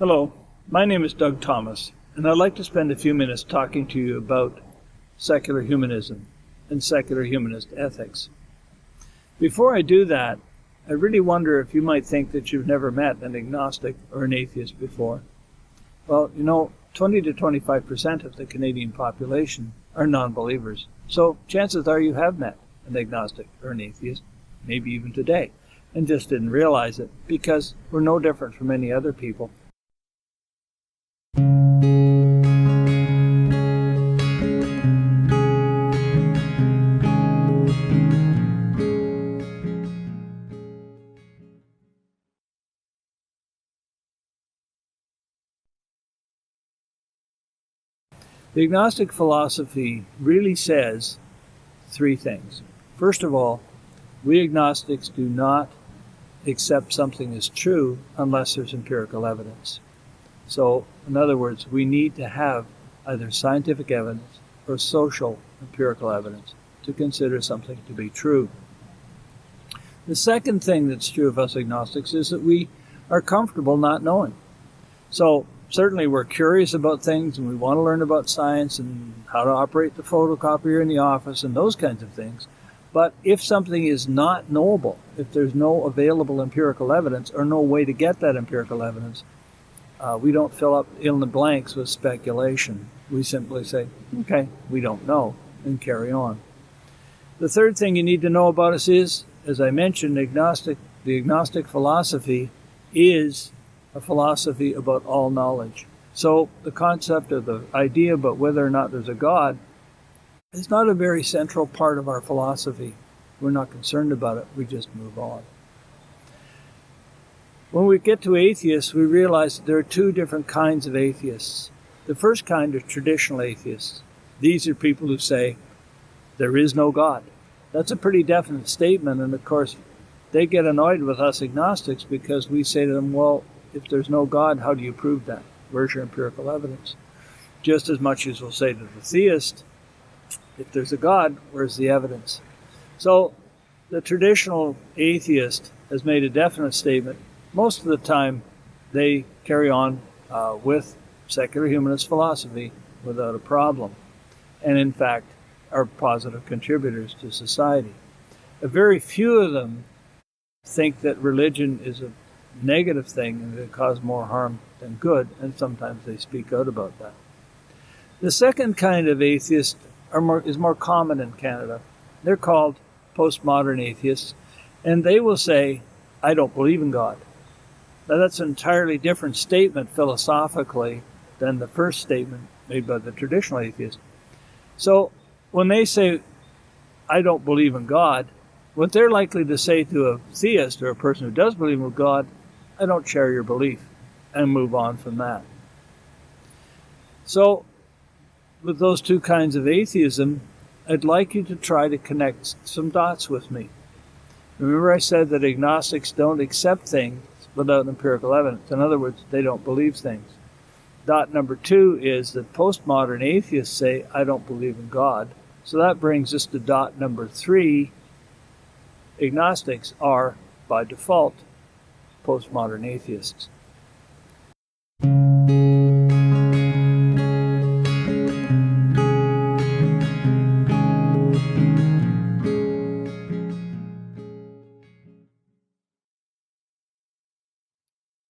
Hello, my name is Doug Thomas, and I'd like to spend a few minutes talking to you about secular humanism and secular humanist ethics. Before I do that, I really wonder if you might think that you've never met an agnostic or an atheist before. Well, 20 to 25% of the Canadian population are non-believers, so chances are you have met an agnostic or an atheist, maybe even today, and just didn't realize it, because we're no different from any other people. The agnostic philosophy really says three things. First of all, we agnostics do not accept something as true unless there's empirical evidence. So, in other words, we need to have either scientific evidence or social empirical evidence to consider something to be true. The second thing that's true of us agnostics is that we are comfortable not knowing. So, certainly we're curious about things and we want to learn about science and how to operate the photocopier in the office and those kinds of things. But if something is not knowable, if there's no available empirical evidence or no way to get that empirical evidence, we don't fill up in the blanks with speculation. We simply say, okay, we don't know, and carry on. The third thing you need to know about us is, as I mentioned, the agnostic philosophy is a philosophy about all knowledge. So the concept or the idea about whether or not there's a God is not a very central part of our philosophy. We're not concerned about it. We just move on. When we get to atheists, we realize that there are two different kinds of atheists. The first kind are traditional atheists. These are people who say, there is no God. That's a pretty definite statement, and of course, they get annoyed with us agnostics because we say to them, well, if there's no God, how do you prove that? Where's your empirical evidence? Just as much as we'll say to the theist, if there's a God, where's the evidence? So the traditional atheist has made a definite statement. Most of the time, they carry on with secular humanist philosophy without a problem, and in fact, are positive contributors to society. A very few of them think that religion is a negative thing and that it causes more harm than good, and sometimes they speak out about that. The second kind of atheist is more common in Canada. They're called postmodern atheists, and they will say, I don't believe in God. Now that's an entirely different statement philosophically than the first statement made by the traditional atheist. So when they say, I don't believe in God, what they're likely to say to a theist or a person who does believe in God, I don't share your belief, and move on from that. So with those two kinds of atheism, I'd like you to try to connect some dots with me. Remember I said that agnostics don't accept things without empirical evidence. In other words, they don't believe things. Dot number two is that postmodern atheists say, I don't believe in God. So that brings us to dot number three. Agnostics are, by default, postmodern atheists.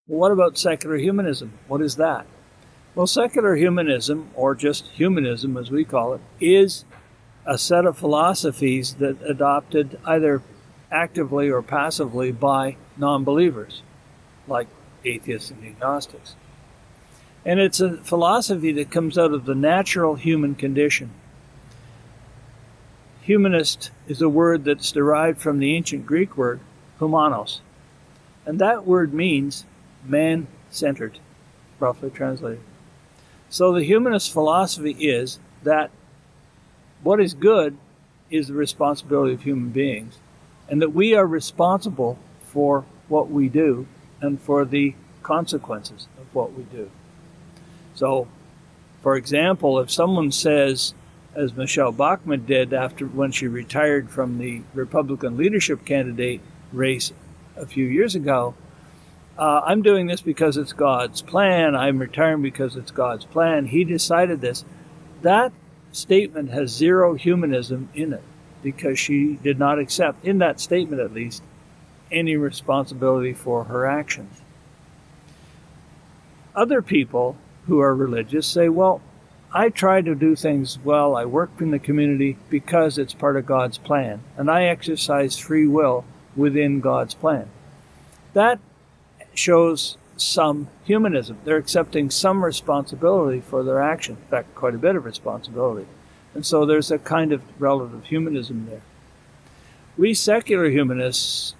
Well, what about secular humanism? What is that? Well, secular humanism, or just humanism as we call it, is a set of philosophies that adopted either actively or passively by non-believers, like atheists and agnostics. And it's a philosophy that comes out of the natural human condition. Humanist is a word that's derived from the ancient Greek word humanos. And that word means man-centered, roughly translated. So the humanist philosophy is that what is good is the responsibility of human beings, and that we are responsible for what we do and for the consequences of what we do. So, for example, if someone says, as Michelle Bachmann did when she retired from the Republican leadership candidate race a few years ago, I'm doing this because it's God's plan. I'm retiring because it's God's plan. He decided this. That statement has zero humanism in it because she did not accept, in that statement at least, any responsibility for her actions. Other people who are religious say, well, I try to do things well. I work in the community because it's part of God's plan, and I exercise free will within God's plan. That shows some humanism. They're accepting some responsibility for their action, in fact, quite a bit of responsibility. And so there's a kind of relative humanism there. We secular humanists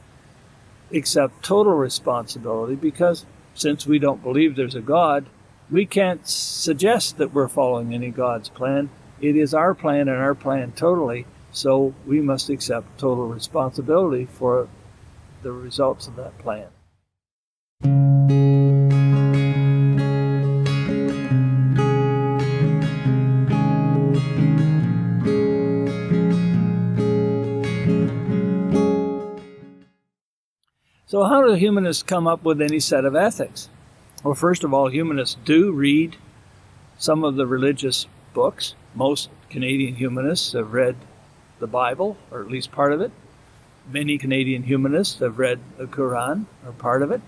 accept total responsibility because since we don't believe there's a God, we can't suggest that we're following any God's plan. It is our plan and our plan totally, so we must accept total responsibility for the results of that plan. So how do humanists come up with any set of ethics? Well, first of all, humanists do read some of the religious books. Most Canadian humanists have read the Bible, or at least part of it. Many Canadian humanists have read the Quran, or part of it.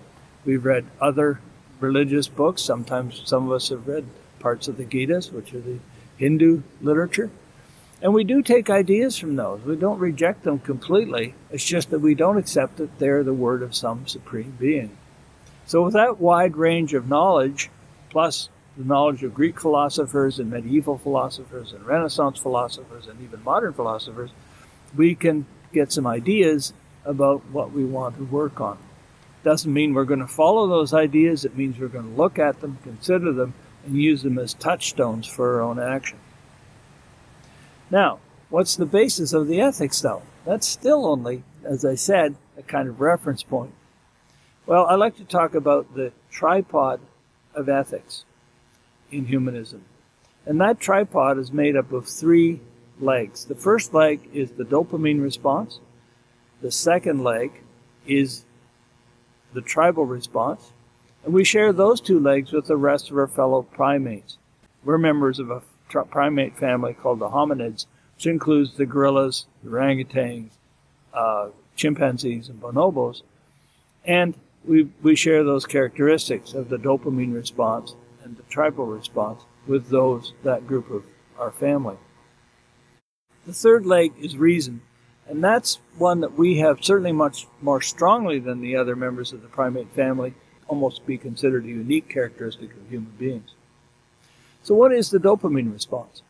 We've read other religious books. Sometimes some of us have read parts of the Gitas, which are the Hindu literature. And we do take ideas from those. We don't reject them completely. It's just that we don't accept that they're the word of some supreme being. So with that wide range of knowledge, plus the knowledge of Greek philosophers and medieval philosophers and Renaissance philosophers and even modern philosophers, we can get some ideas about what we want to work on. Doesn't mean we're going to follow those ideas. It means we're going to look at them, consider them, and use them as touchstones for our own action. Now, what's the basis of the ethics, though? That's still only, as I said, a kind of reference point. Well, I like to talk about the tripod of ethics in humanism. And that tripod is made up of three legs. The first leg is the dopamine response. The second leg is the tribal response. And we share those two legs with the rest of our fellow primates. We're members of a primate family called the Hominids, which includes the gorillas, the orangutans, chimpanzees, and bonobos. And we share those characteristics of the dopamine response and the tribal response with that group of our family. The third leg is reason, and that's one that we have certainly much more strongly than the other members of the primate family, almost be considered a unique characteristic of human beings. So what is the dopamine response?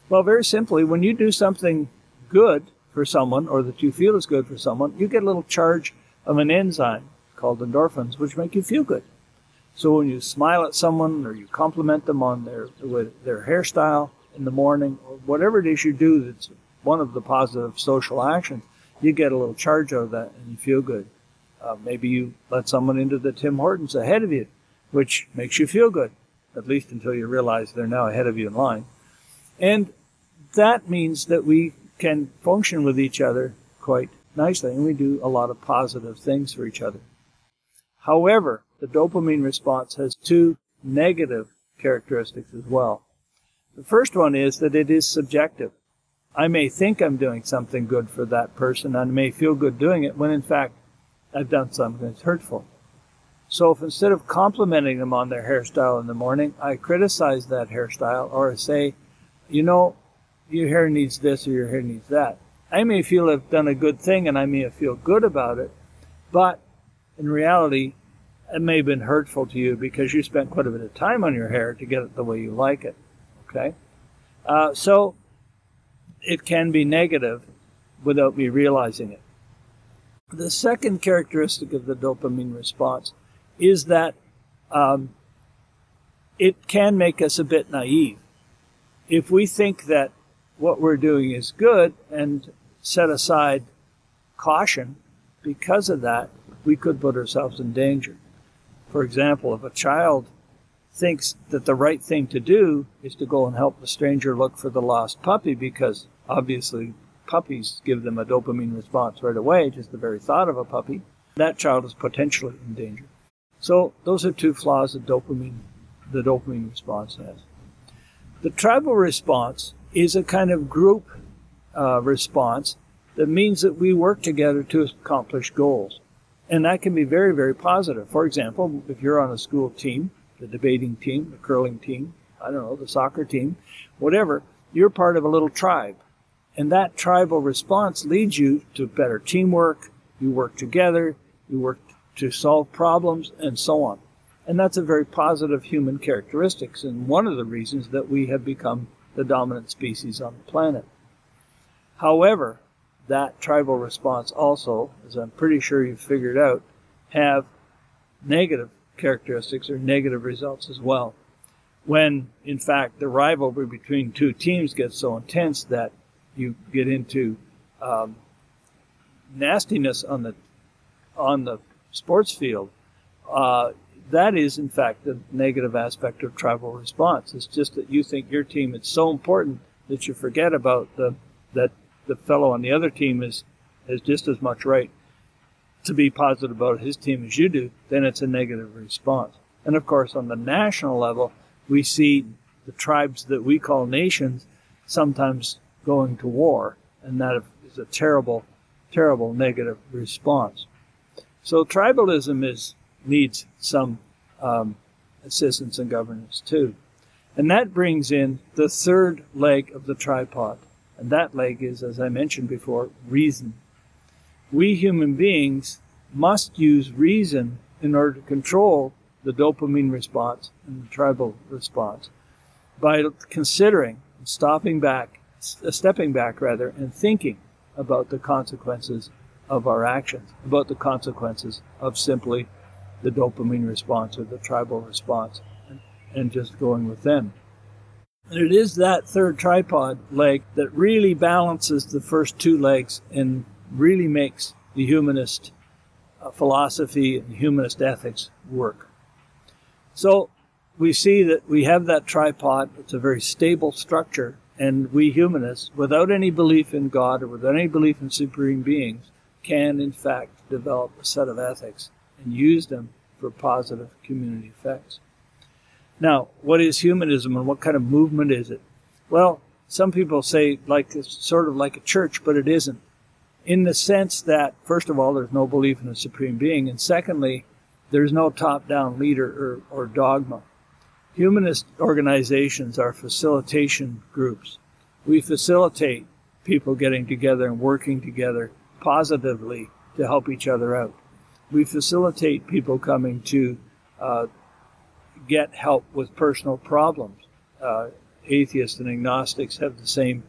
Well, very simply, when you do something good for someone, or that you feel is good for someone, you get a little charge of an enzyme called endorphins, which make you feel good. So when you smile at someone, or you compliment them on their hairstyle in the morning, or whatever it is you do that's one of the positive social actions, you get a little charge out of that and you feel good. Maybe you let someone into the Tim Hortons ahead of you, which makes you feel good, at least until you realize they're now ahead of you in line. And that means that we can function with each other quite nicely, and we do a lot of positive things for each other. However, the dopamine response has two negative characteristics as well. The first one is that it is subjective. I may think I'm doing something good for that person, and I may feel good doing it, when in fact I've done something that's hurtful. So if instead of complimenting them on their hairstyle in the morning, I criticize that hairstyle, or say, you know, your hair needs this or your hair needs that, I may feel I've done a good thing and I may feel good about it, but in reality, it may have been hurtful to you because you spent quite a bit of time on your hair to get it the way you like it. Okay? So it can be negative without me realizing it. The second characteristic of the dopamine response is that it can make us a bit naive. If we think that what we're doing is good and set aside caution because of that, we could put ourselves in danger. For example, if a child thinks that the right thing to do is to go and help a stranger look for the lost puppy, because obviously puppies give them a dopamine response right away, just the very thought of a puppy, that child is potentially in danger. So those are two flaws that the dopamine response has. The tribal response is a kind of group response that means that we work together to accomplish goals. And that can be very, very positive. For example, if you're on a school team, the debating team, the curling team, I don't know, the soccer team, whatever, you're part of a little tribe. And that tribal response leads you to better teamwork, you work together, you work to solve problems, and so on. And that's a very positive human characteristic, and one of the reasons that we have become the dominant species on the planet. However, that tribal response also, as I'm pretty sure you've figured out, have negative characteristics or negative results as well. When, in fact, the rivalry between two teams gets so intense that you get into nastiness on the sports field, that is, in fact, the negative aspect of tribal response. It's just that you think your team is so important that you forget about that the fellow on the other team has just as much right to be positive about his team as you do. Then it's a negative response. And of course, on the national level, we see the tribes that we call nations sometimes going to war, and that is a terrible, terrible negative response. So tribalism needs some assistance in governance too. And that brings in the third leg of the tripod. And that leg is, as I mentioned before, reason. We human beings must use reason in order to control the dopamine response and the tribal response by considering, stepping back, and thinking about the consequences of our actions, about the consequences of simply the dopamine response or the tribal response, and just going with them. And it is that third tripod leg that really balances the first two legs and really makes the humanist philosophy and humanist ethics work. So we see that we have that tripod. It's a very stable structure, and we humanists, without any belief in God or without any belief in supreme beings, can in fact develop a set of ethics and use them for positive community effects. Now, what is humanism and what kind of movement is it? Well, some people say it's sort of like a church, but it isn't. In the sense that, first of all, there's no belief in a supreme being, and secondly, there's no top-down leader or dogma. Humanist organizations are facilitation groups. We facilitate people getting together and working together positively to help each other out. We facilitate people coming to get help with personal problems. Atheists and agnostics have the same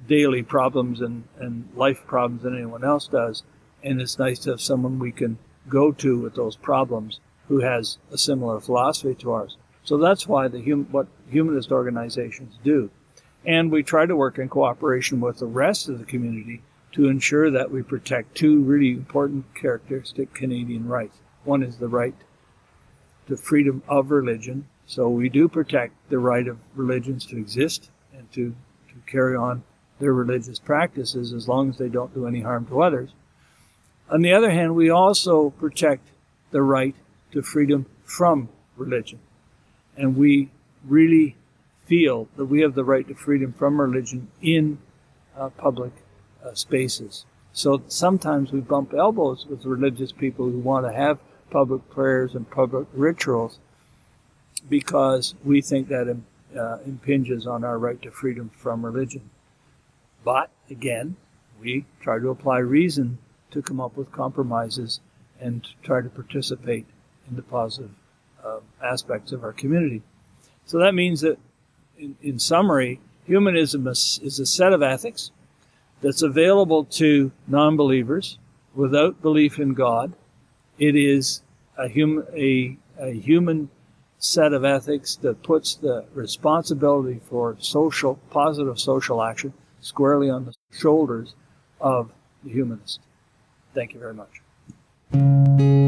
daily problems and life problems than anyone else does, and it's nice to have someone we can go to with those problems who has a similar philosophy to ours. So that's why what humanist organizations do. And we try to work in cooperation with the rest of the community to ensure that we protect two really important characteristic Canadian rights. One is the right to freedom of religion. So we do protect the right of religions to exist and to carry on their religious practices as long as they don't do any harm to others. On the other hand, we also protect the right to freedom from religion. And we really feel that we have the right to freedom from religion in public spaces. So sometimes we bump elbows with religious people who want to have public prayers and public rituals because we think that impinges on our right to freedom from religion. But again, we try to apply reason to come up with compromises and try to participate in the positive aspects of our community. So that means that, in summary, humanism is a set of ethics that's available to non-believers without belief in God. It is a human set of ethics that puts the responsibility for positive social action squarely on the shoulders of the humanist. Thank you very much.